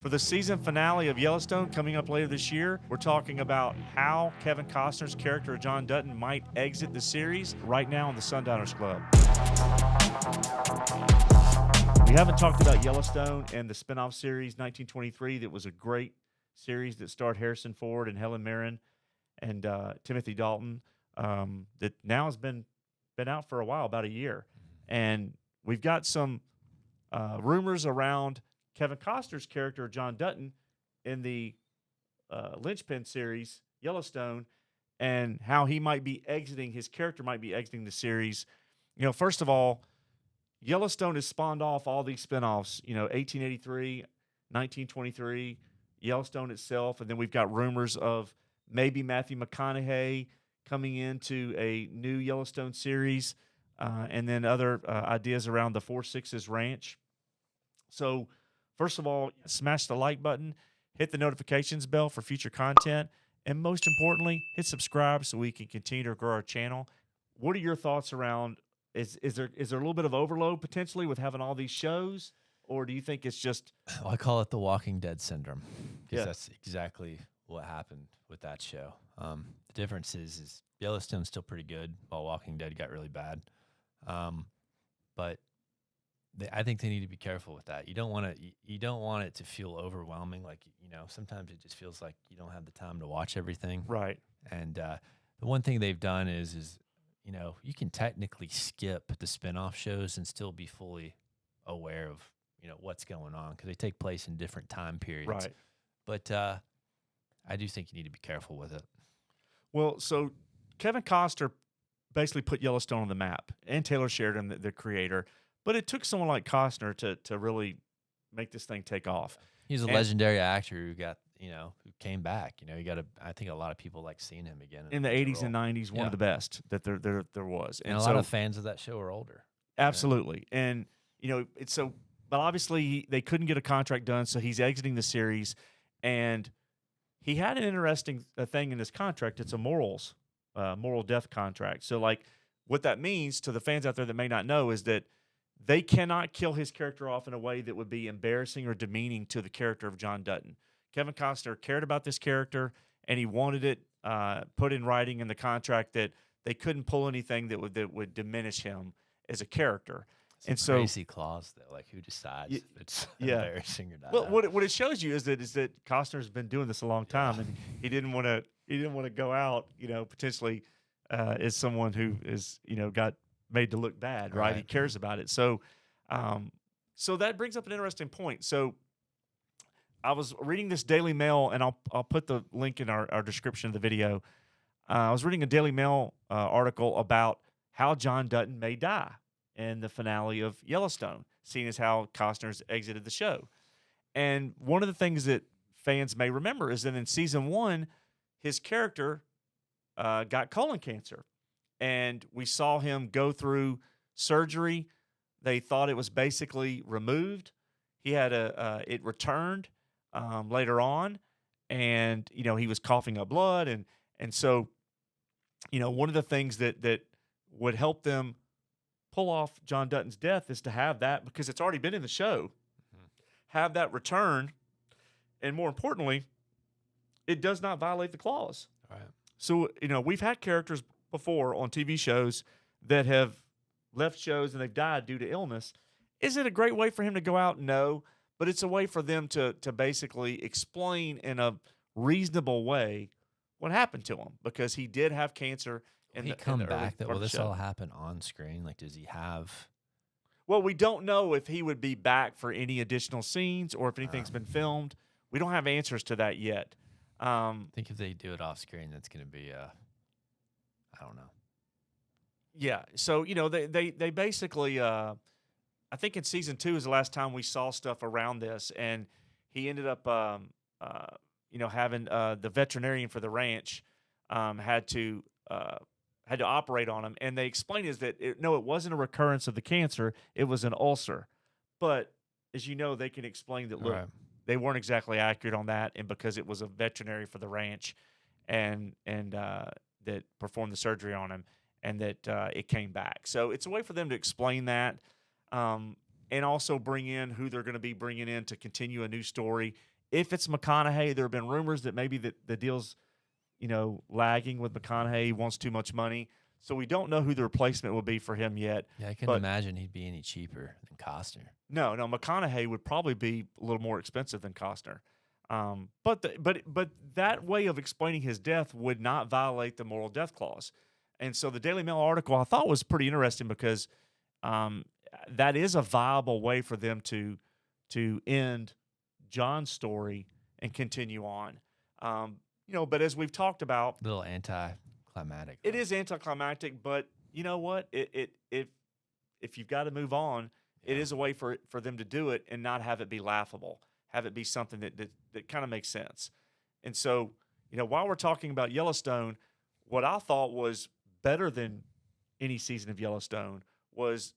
For the season finale of Yellowstone coming up later this year, we're talking about how Kevin Costner's character John Dutton might exit the series right now on the Sundowners Club. We haven't talked about Yellowstone and the spinoff series 1923 that was a great series that starred Harrison Ford and Helen Mirren and Timothy Dalton that now has been out for a while, about a year. And we've got some rumors around Kevin Costner's character, John Dutton, in the linchpin series, Yellowstone, and how he might be exiting, his character might be exiting the series. You know, first of all, Yellowstone has spawned off all these spinoffs, 1883, 1923, Yellowstone itself, and then we've got rumors of maybe Matthew McConaughey coming into a new Yellowstone series, and then other ideas around the Four Sixes Ranch. So, first of all, smash the like button, hit the notifications bell for future content, and most importantly, hit subscribe so we can continue to grow our channel. What are your thoughts around, is there a little bit of overload potentially with having all these shows, or do you think it's just... I call it the Walking Dead syndrome, because Yeah. that's exactly what happened with that show. The difference is Yellowstone's still pretty good, while Walking Dead got really bad. But I think they need to be careful with that. You don't want it to feel overwhelming. Like, sometimes it just feels like you don't have the time to watch everything. Right. And the one thing they've done is you can technically skip the spinoff shows and still be fully aware of what's going on, because they take place in different time periods. Right. But I do think you need to be careful with it. Well, so Kevin Costner basically put Yellowstone on the map, and Taylor Sheridan, the creator. But it took someone like Costner to really make this thing take off. He's a legendary actor who who came back. I think a lot of people like seeing him again In the 80s and 90s, one of the best that there was. And a lot of fans of that show are older. Absolutely. And, but obviously they couldn't get a contract done, so he's exiting the series. And he had an interesting thing in his contract. It's a moral death contract. So, like, what that means to the fans out there that may not know is that they cannot kill his character off in a way that would be embarrassing or demeaning to the character of John Dutton. Kevin Costner cared about this character, and he wanted it put in writing in the contract that they couldn't pull anything that would diminish him as a character. It's a crazy clause, though. Like, who decides if it's embarrassing or not? Well, what it shows you is that Costner's been doing this a long time, and he didn't want to go out, potentially as someone who is got made to look bad, right? He cares about it. So so that brings up an interesting point. So I was reading this Daily Mail, and I'll put the link in our description of the video. I was reading a Daily Mail article about how John Dutton may die in the finale of Yellowstone, seeing as how Costner's exited the show. And one of the things that fans may remember is that in season 1, his character got colon cancer. And we saw him go through surgery. They thought it was basically removed. He had it returned later on, and he was coughing up blood, and so one of the things that would help them pull off John Dutton's death is to have that, because it's already been in the show, have that return, and more importantly, it does not violate the clause. Right. So we've had characters before on TV shows that have left shows and they've died due to illness. Is it a great way for him to go out? No, but it's a way for them to basically explain in a reasonable way what happened to him, because he did have cancer. Will he come back? Will this all happen on screen? Like, does he have... Well, we don't know if he would be back for any additional scenes or if anything's been filmed. We don't have answers to that yet. I think if they do it off screen, that's going to be I don't know. Yeah. So, they basically, I think in season 2 is the last time we saw stuff around this. And he ended up, having the veterinarian for the ranch had to operate on him. And they explained is that, it wasn't a recurrence of the cancer. It was an ulcer. But as you know, they can explain that, look, they weren't exactly accurate on that. And because it was a veterinary for the ranch and that performed the surgery on him, and that it came back. So it's a way for them to explain that, and also bring in who they're going to be bringing in to continue a new story if it's McConaughey, there have been rumors that maybe the deal's, lagging with McConaughey. He wants too much money. So we don't know who the replacement will be for him yet. Yeah, I couldn't imagine he'd be any cheaper than Costner. No, McConaughey would probably be a little more expensive than Costner. But that way of explaining his death would not violate the moral death clause. And so the Daily Mail article I thought was pretty interesting because that is a viable way for them to end John's story and continue on. But as we've talked about, A little anticlimactic. it is anticlimactic. But you know what? If you've got to move on, it is a way for them to do it and not have it be laughable. Have it be something that kind of makes sense. And so, while we're talking about Yellowstone, what I thought was better than any season of Yellowstone was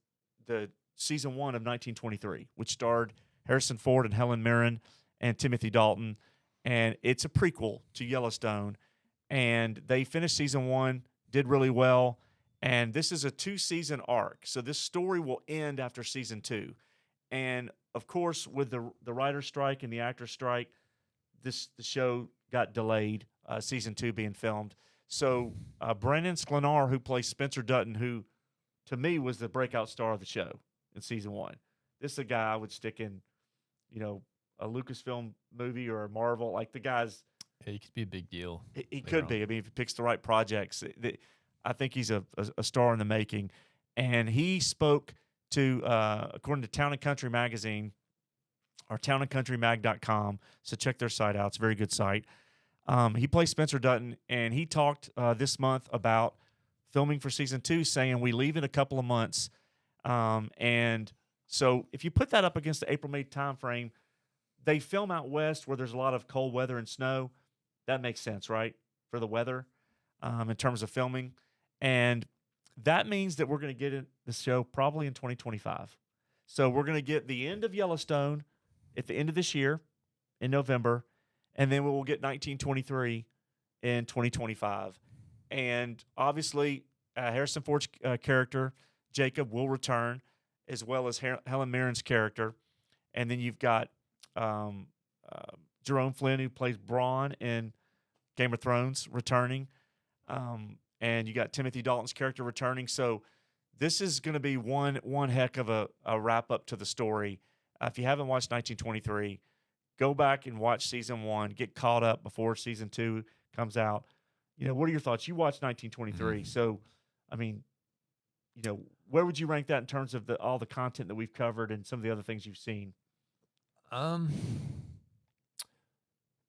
the season 1 of 1923, which starred Harrison Ford and Helen Mirren and Timothy Dalton. And it's a prequel to Yellowstone. And they finished season 1, did really well. And this is a 2-season arc. So this story will end after season 2. And of course, with the writer's strike and the actor's strike, the show got delayed, season 2 being filmed. So Brennan Sklenar, who plays Spencer Dutton, who to me was the breakout star of the show in season 1. This is a guy I would stick in, a Lucasfilm movie or a Marvel. Like the guy's, Yeah, he could be a big deal. he could be. I mean, if he picks the right projects, I think he's a star in the making. And he spoke to, according to Town & Country magazine, or townandcountrymag.com. So check their site out. It's a very good site. He plays Spencer Dutton, and he talked this month about filming for season 2, saying we leave in a couple of months. And so if you put that up against the April-May time frame, they film out west where there's a lot of cold weather and snow. That makes sense, right, for the weather in terms of filming. And that means that we're going to get the show probably in 2025. So we're going to get the end of Yellowstone at the end of this year in November, and then we will get 1923 in 2025. And obviously, Harrison Ford's character, Jacob, will return, as well as Helen Mirren's character. And then you've got Jerome Flynn, who plays Bronn in Game of Thrones, returning. And you got Timothy Dalton's character returning. So this is going to be one heck of a wrap-up to the story. If you haven't watched 1923, go back and watch season 1. Get caught up before season 2 comes out. What are your thoughts? You watched 1923. Mm-hmm. So, I mean, where would you rank that in terms of all the content that we've covered and some of the other things you've seen?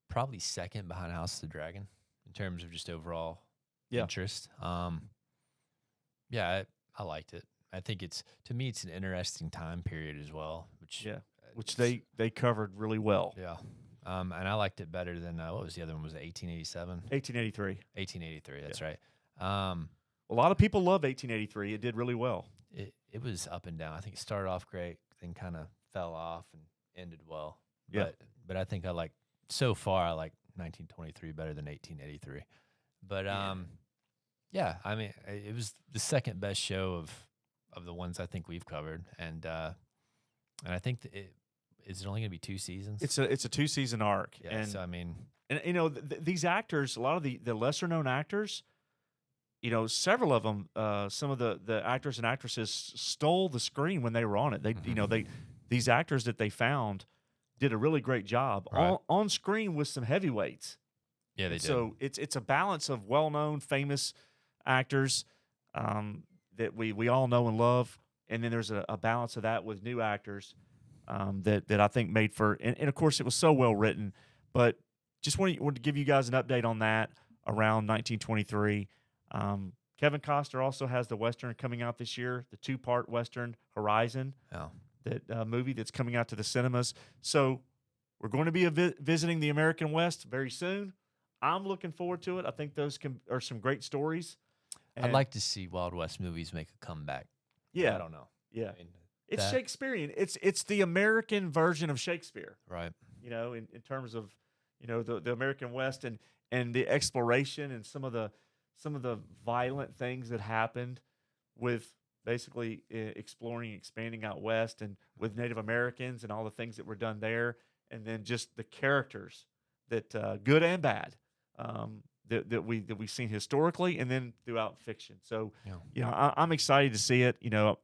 Probably second behind House of the Dragon in terms of just overall interest. Yeah, I liked it. I think to me it's an interesting time period as well, which they covered really well. Yeah. And I liked it better than what was the other one? Was it 1887? 1883. 1883, that's right. A lot of people love 1883. It did really well. It was up and down. I think it started off great, then kind of fell off and ended well. Yeah. But I think I like 1923 better than 1883. But yeah, I mean, it was the second best show of the ones I think we've covered, and I think is it only going to be 2 seasons? It's a 2-season arc. Yeah, and so I mean, these actors, a lot of the lesser known actors, several of them, some of the actors and actresses stole the screen when they were on it. They these actors that they found did a really great job on screen with some heavyweights. Yeah, they did. So it's a balance of well-known, famous actors that we all know and love, and then there's a balance of that with new actors that I think made for and of course it was so well written. But just wanted to give you guys an update on that around 1923. Kevin Costner also has the Western coming out this year, the 2-part Western Horizon. Oh. That movie that's coming out to the cinemas. So we're going to be visiting the American West very soon. I'm looking forward to it. I think those are some great stories. I'd like to see Wild West movies make a comeback. Yeah, I don't know. Yeah, I mean, it's Shakespearean. It's the American version of Shakespeare. Right. In terms of the American West and the exploration and some of the violent things that happened with basically exploring, expanding out west, and with Native Americans and all the things that were done there, and then just the characters that good and bad that we've seen historically and then throughout fiction. So, I'm excited to see it.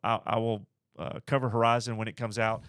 I will cover Horizon when it comes out.